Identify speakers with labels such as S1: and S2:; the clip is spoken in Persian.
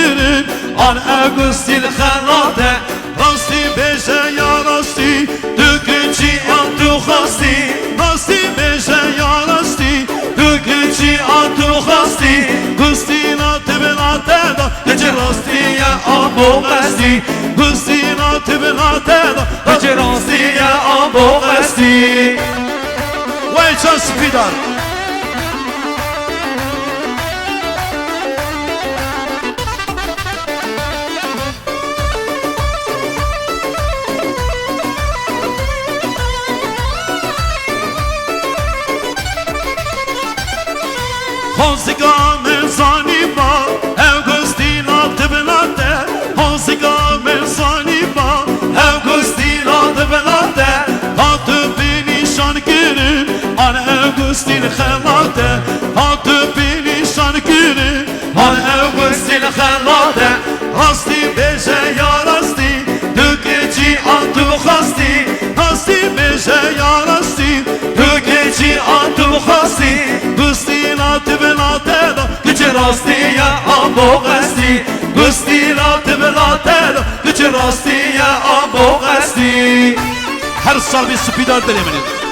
S1: گرن آن اگستی خلاده راستی بشه یا راستی تو کچی آن تو خواستی راستی بشه یا راستی تو کچی آن تو خواستی گستی نات بلاته دا هچه راستی یا آن بوغستی گستی نات بلاته دا هچه راستی یا آن بوغستی وای چه سپیدار Hozziga merzani ba, Augustina de Belate. Hozziga merzani ba, Augustina de Belate. Hatı beni şan günü, an Augustin Khelate. Hatı beni şan günü, an Augustin Khelate. Rasti beje ya rasti, tükeci antu khasti. Rasti beje ya rasti, tükeci antu khasti. راستی یا آبو غستی گستی رات بلاتر کچه راستی یا آبو غستی هر سال bir سپیدار داریم